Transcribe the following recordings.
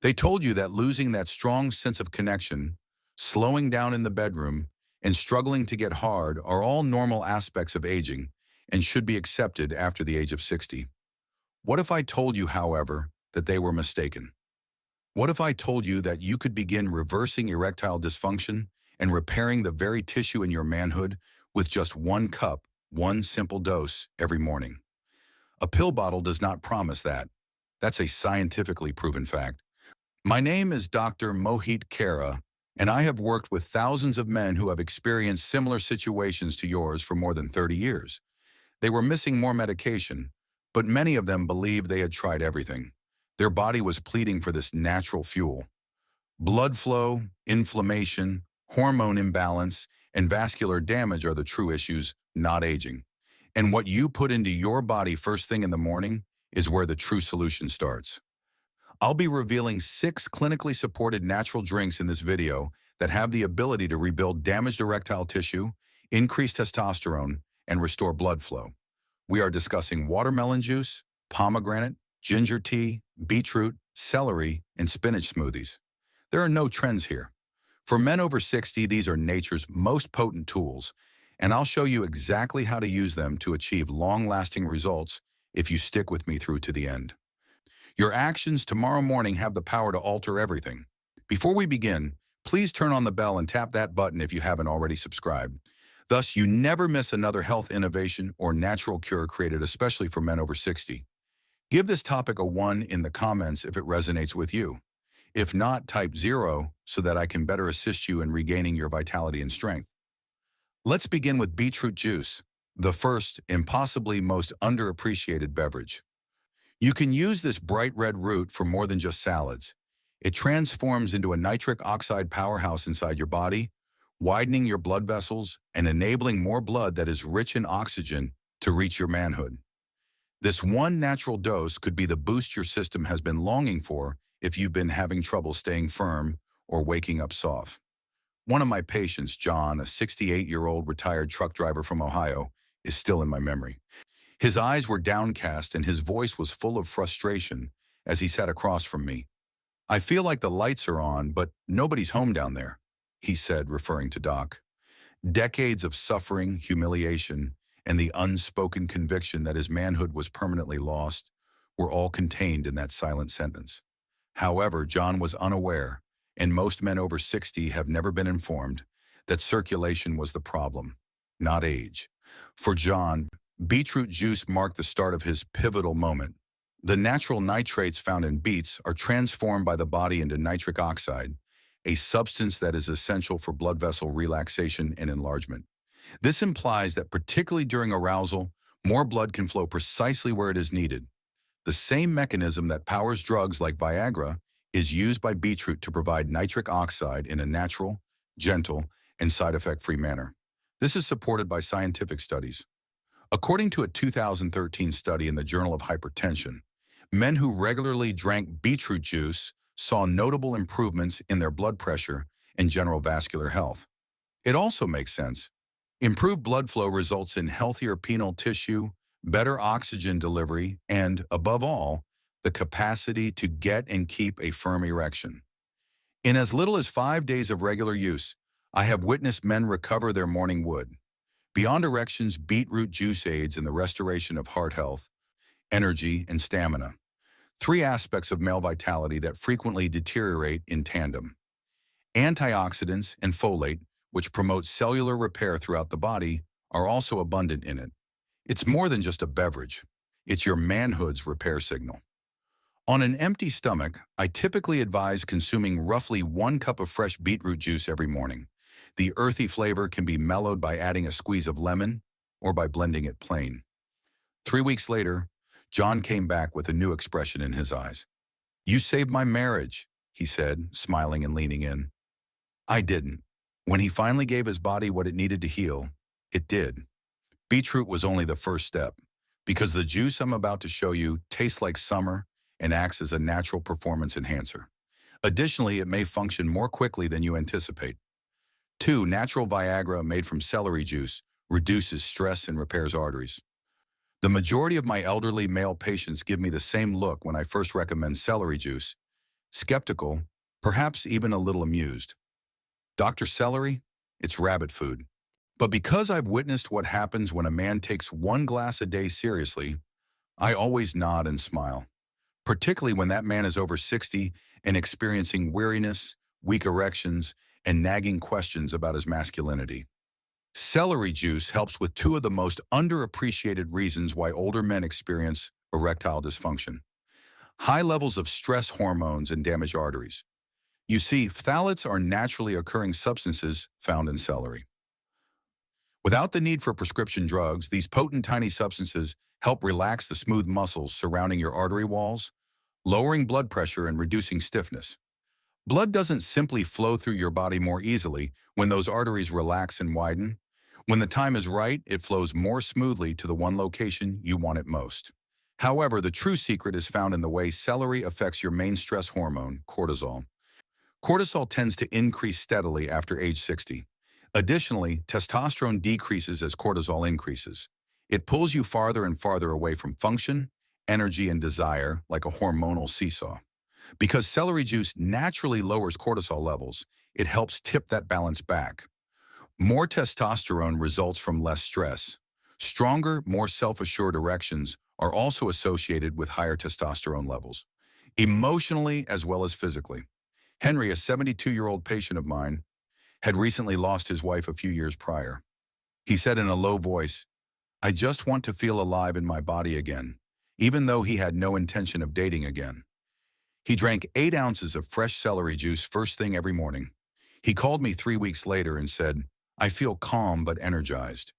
They told you that losing that strong sense of connection, slowing down in the bedroom, and struggling to get hard are all normal aspects of aging and should be accepted after the age of 60. What if I told you, however, that they were mistaken? What if I told you that you could begin reversing erectile dysfunction and repairing the very tissue in your manhood with just 1 cup, one simple dose every morning? A pill bottle does not promise that. That's a scientifically proven fact. My name is Dr. Mohit Khera, and I have worked with thousands of men who have experienced similar situations to yours for more than 30 years. They were missing more medication, but many of them believed they had tried everything. Their body was pleading for this natural fuel. Blood flow, inflammation, hormone imbalance, and vascular damage are the true issues, not aging. And what you put into your body first thing in the morning is where the true solution starts. I'll be revealing 6 clinically supported natural drinks in this video that have the ability to rebuild damaged erectile tissue, increase testosterone, and restore blood flow. We are discussing watermelon juice, pomegranate, ginger tea, beetroot, celery, and spinach smoothies. There are no trends here. For men over 60, these are nature's most potent tools, and I'll show you exactly how to use them to achieve long-lasting results if you stick with me through to the end. Your actions tomorrow morning have the power to alter everything. Before we begin, please turn on the bell and tap that button if you haven't already subscribed. Thus, you never miss another health innovation or natural cure created especially for men over 60. Give this topic a 1 in the comments if it resonates with you. If not, type 0 so that I can better assist you in regaining your vitality and strength. Let's begin with beetroot juice, the first and possibly most underappreciated beverage. You can use this bright red root for more than just salads. It transforms into a nitric oxide powerhouse inside your body, widening your blood vessels and enabling more blood that is rich in oxygen to reach your manhood. This one natural dose could be the boost your system has been longing for if you've been having trouble staying firm or waking up soft. One of my patients, John, a 68-year-old retired truck driver from Ohio, is still in my memory. His eyes were downcast and his voice was full of frustration as he sat across from me. "I feel like the lights are on, but nobody's home down there," he said, referring to Doc. Decades of suffering, humiliation, and the unspoken conviction that his manhood was permanently lost were all contained in that silent sentence. However, John was unaware, and most men over 60 have never been informed, that circulation was the problem, not age. For John, beetroot juice marked the start of his pivotal moment. The natural nitrates found in beets are transformed by the body into nitric oxide, a substance that is essential for blood vessel relaxation and enlargement. This implies that particularly during arousal, more blood can flow precisely where it is needed. The same mechanism that powers drugs like Viagra is used by beetroot to provide nitric oxide in a natural, gentle, and side effect-free manner. This is supported by scientific studies. According to a 2013 study in the Journal of Hypertension, men who regularly drank beetroot juice saw notable improvements in their blood pressure and general vascular health. It also makes sense. Improved blood flow results in healthier penile tissue, better oxygen delivery, and, above all, the capacity to get and keep a firm erection. In as little as 5 days of regular use, I have witnessed men recover their morning wood. Beyond erections, beetroot juice aids in the restoration of heart health, energy, and stamina. 3 aspects of male vitality that frequently deteriorate in tandem. Antioxidants and folate, which promote cellular repair throughout the body, are also abundant in it. It's more than just a beverage. It's your manhood's repair signal. On an empty stomach, I typically advise consuming roughly 1 cup of fresh beetroot juice every morning. The earthy flavor can be mellowed by adding a squeeze of lemon or by blending it plain. 3 weeks later, John came back with a new expression in his eyes. "You saved my marriage," he said, smiling and leaning in. I didn't. When he finally gave his body what it needed to heal, it did. Beetroot was only the first step, because the juice I'm about to show you tastes like summer and acts as a natural performance enhancer. Additionally, it may function more quickly than you anticipate. 2. Natural Viagra made from celery juice reduces stress and repairs arteries. The majority of my elderly male patients give me the same look when I first recommend celery juice. skeptical, perhaps even a little amused. Dr. Celery? It's rabbit food. But because I've witnessed what happens when a man takes one glass a day seriously, I always nod and smile, particularly when that man is over 60 and experiencing weariness, weak erections, and nagging questions about his masculinity. Celery juice helps with two of the most underappreciated reasons why older men experience erectile dysfunction: high levels of stress hormones and damaged arteries. You see, phthalates are naturally occurring substances found in celery. Without the need for prescription drugs, these potent tiny substances help relax the smooth muscles surrounding your artery walls, lowering blood pressure and reducing stiffness. Blood doesn't simply flow through your body more easily when those arteries relax and widen. When the time is right, it flows more smoothly to the one location you want it most. However, the true secret is found in the way celery affects your main stress hormone, cortisol. Cortisol tends to increase steadily after age 60. Additionally, testosterone decreases as cortisol increases. It pulls you farther and farther away from function, energy, and desire like a hormonal seesaw. Because celery juice naturally lowers cortisol levels, it helps tip that balance back. More testosterone results from less stress. Stronger, more self-assured erections are also associated with higher testosterone levels, emotionally as well as physically. Henry, a 72-year-old patient of mine, had recently lost his wife a few years prior. He said in a low voice, "I just want to feel alive in my body again," even though he had no intention of dating again. He drank 8 ounces of fresh celery juice first thing every morning. He called me 3 weeks later and said, "I feel calm but energized."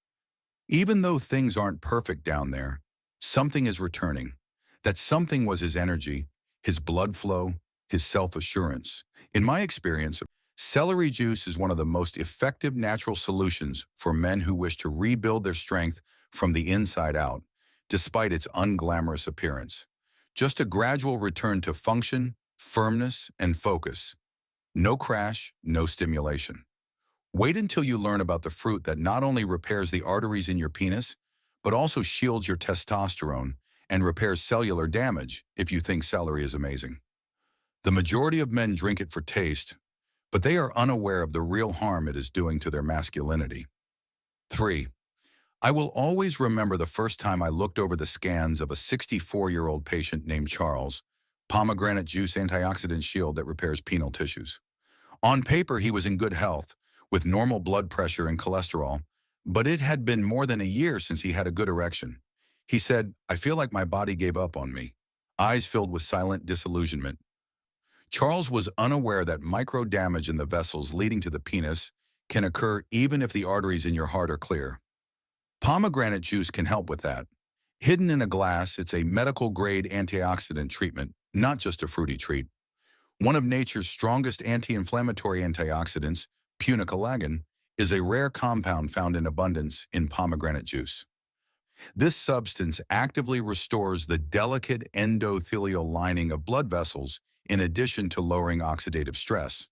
Even though things aren't perfect down there, something is returning. That something was his energy, his blood flow, his self-assurance. In my experience, celery juice is one of the most effective natural solutions for men who wish to rebuild their strength from the inside out, despite its unglamorous appearance. Just a gradual return to function, firmness, and focus. No crash, no stimulation. Wait until you learn about the fruit that not only repairs the arteries in your penis, but also shields your testosterone and repairs cellular damage if you think celery is amazing. The majority of men drink it for taste, but they are unaware of the real harm it is doing to their masculinity. 3. I will always remember the first time I looked over the scans of a 64-year-old patient named Charles, pomegranate juice antioxidant shield that repairs penile tissues. On paper, he was in good health, with normal blood pressure and cholesterol, but it had been more than a year since he had a good erection. He said, "I feel like my body gave up on me," eyes filled with silent disillusionment. Charles was unaware that micro damage in the vessels leading to the penis can occur even if the arteries in your heart are clear. Pomegranate juice can help with that. Hidden in a glass, it's a medical-grade antioxidant treatment, not just a fruity treat. One of nature's strongest anti-inflammatory antioxidants, punicolagon, is a rare compound found in abundance in pomegranate juice. This substance actively restores the delicate endothelial lining of blood vessels in addition to lowering oxidative stress.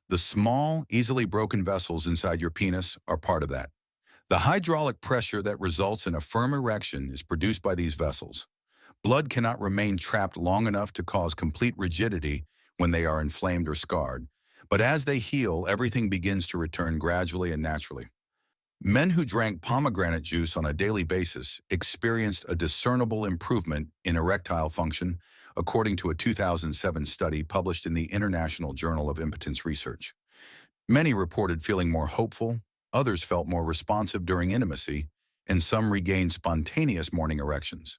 The small, easily broken vessels inside your penis are part of that. The hydraulic pressure that results in a firm erection is produced by these vessels. Blood cannot remain trapped long enough to cause complete rigidity when they are inflamed or scarred. But as they heal, everything begins to return gradually and naturally. Men who drank pomegranate juice on a daily basis experienced a discernible improvement in erectile function, according to a 2007 study published in the International Journal of Impotence Research. Many reported feeling more hopeful, others felt more responsive during intimacy, and some regained spontaneous morning erections.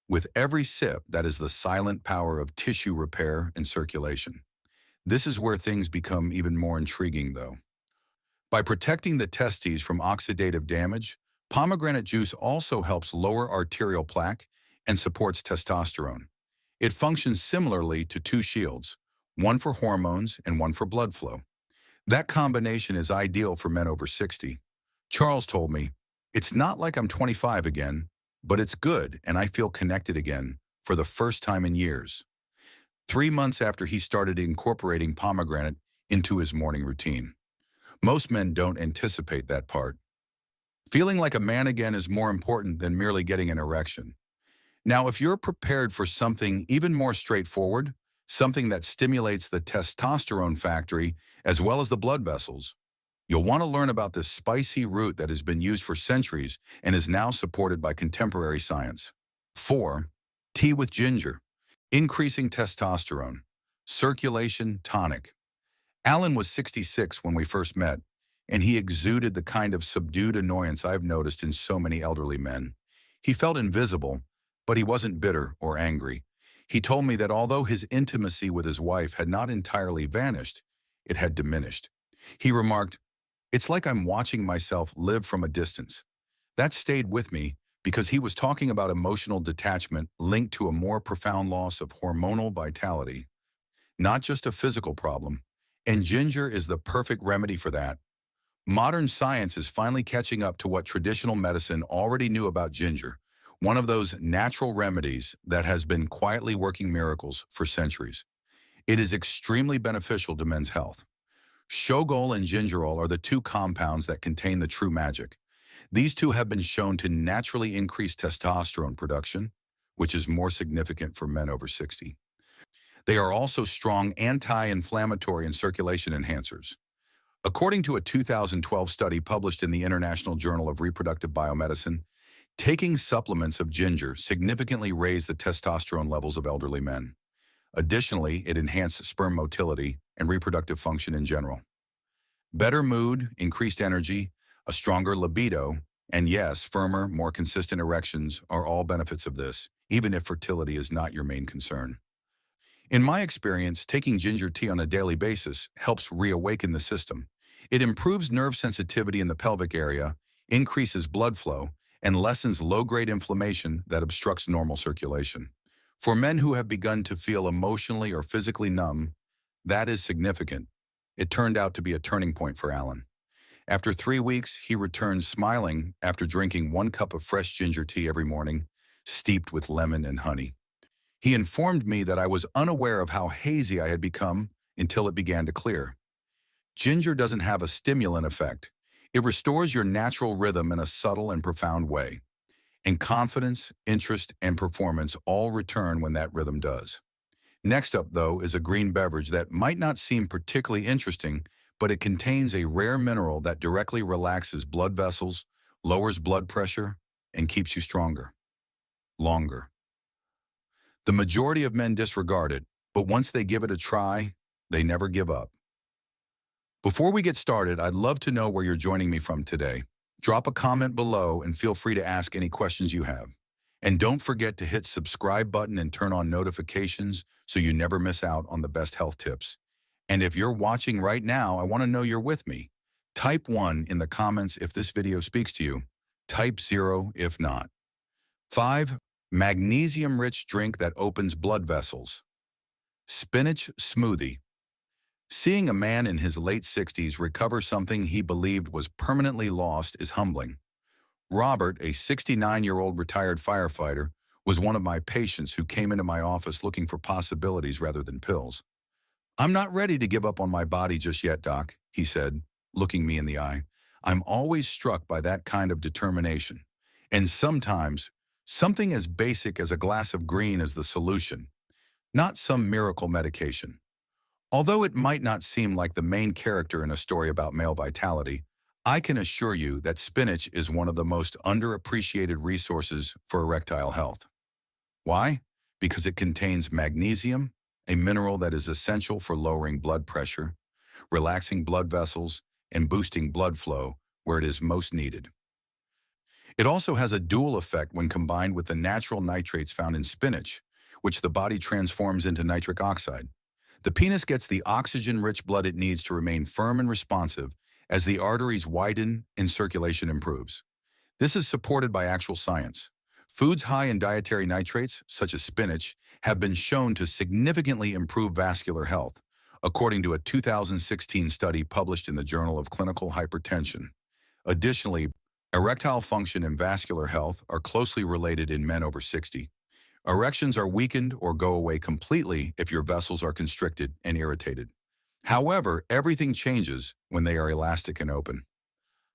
With every sip, that is the silent power of tissue repair and circulation. This is where things become even more intriguing, though. By protecting the testes from oxidative damage, pomegranate juice also helps lower arterial plaque and supports testosterone. It functions similarly to two shields, one for hormones and one for blood flow. That combination is ideal for men over 60. Charles told me, "It's not like I'm 25 again, but it's good and I feel connected again for the first time in years." 3 months after he started incorporating pomegranate into his morning routine. Most men don't anticipate that part. Feeling like a man again is more important than merely getting an erection. Now, if you're prepared for something even more straightforward, something that stimulates the testosterone factory as well as the blood vessels. You'll want to learn about this spicy root that has been used for centuries and is now supported by contemporary science. 4. Tea with ginger. Increasing testosterone. Circulation tonic. Alan was 66 when we first met, and he exuded the kind of subdued annoyance I've noticed in so many elderly men. He felt invisible, but he wasn't bitter or angry. He told me that although his intimacy with his wife had not entirely vanished, it had diminished. He remarked, "It's like I'm watching myself live from a distance." That stayed with me because he was talking about emotional detachment linked to a more profound loss of hormonal vitality, not just a physical problem. And ginger is the perfect remedy for that. Modern science is finally catching up to what traditional medicine already knew about ginger, one of those natural remedies that has been quietly working miracles for centuries. It is extremely beneficial to men's health. Shogol and gingerol are the two compounds that contain the true magic. These two have been shown to naturally increase testosterone production, which is more significant for men over 60. They are also strong anti-inflammatory and circulation enhancers. According to a 2012 study published in the International Journal of Reproductive Biomedicine, taking supplements of ginger significantly raised the testosterone levels of elderly men. Additionally, it enhanced sperm motility and reproductive function in general. Better mood, increased energy, a stronger libido, and yes, firmer, more consistent erections are all benefits of this, even if fertility is not your main concern. In my experience, taking ginger tea on a daily basis helps reawaken the system. It improves nerve sensitivity in the pelvic area, increases blood flow, and lessens low-grade inflammation that obstructs normal circulation. For men who have begun to feel emotionally or physically numb, that is significant. It turned out to be a turning point for Alan. After 3 weeks, he returned smiling after drinking 1 cup of fresh ginger tea every morning, steeped with lemon and honey. He informed me that I was unaware of how hazy I had become until it began to clear. Ginger doesn't have a stimulant effect. It restores your natural rhythm in a subtle and profound way. And confidence, interest, and performance all return when that rhythm does. Next up, though, is a green beverage that might not seem particularly interesting, but it contains a rare mineral that directly relaxes blood vessels, lowers blood pressure, and keeps you stronger. Longer. The majority of men disregard it, but once they give it a try, they never give up. Before we get started, I'd love to know where you're joining me from today. Drop a comment below and feel free to ask any questions you have. And don't forget to hit subscribe button and turn on notifications so you never miss out on the best health tips. And if you're watching right now, I want to know you're with me. Type 1 in the comments if this video speaks to you. Type 0 if not. 5. Magnesium-rich drink that opens blood vessels. Spinach smoothie. Seeing a man in his late 60s recover something he believed was permanently lost is humbling. Robert, a 69-year-old retired firefighter, was one of my patients who came into my office looking for possibilities rather than pills. "I'm not ready to give up on my body just yet, Doc," he said, looking me in the eye. "I'm always struck by that kind of determination. And sometimes, something as basic as a glass of green is the solution, not some miracle medication." Although it might not seem like the main character in a story about male vitality, I can assure you that spinach is one of the most underappreciated resources for erectile health. Why? Because it contains magnesium, a mineral that is essential for lowering blood pressure, relaxing blood vessels, and boosting blood flow where it is most needed. It also has a dual effect when combined with the natural nitrates found in spinach, which the body transforms into nitric oxide. The penis gets the oxygen-rich blood it needs to remain firm and responsive as the arteries widen and circulation improves. This is supported by actual science. Foods high in dietary nitrates, such as spinach, have been shown to significantly improve vascular health, according to a 2016 study published in the Journal of Clinical Hypertension. Additionally, erectile function and vascular health are closely related in men over 60. Erections are weakened or go away completely if your vessels are constricted and irritated. However, everything changes when they are elastic and open.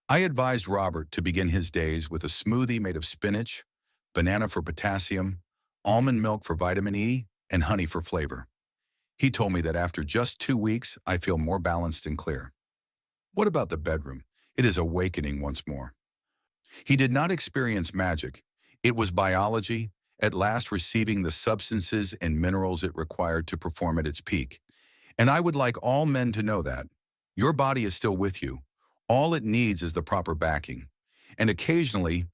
I advised Robert to begin his days with a smoothie made of spinach, banana for potassium, almond milk for vitamin E, and honey for flavor. He told me that after just 2 weeks, I feel more balanced and clear. What about the bedroom? It is awakening once more. He did not experience magic. It was biology, at last receiving the substances and minerals it required to perform at its peak. And I would like all men to know that. Your body is still with you. All it needs is the proper backing. And occasionally,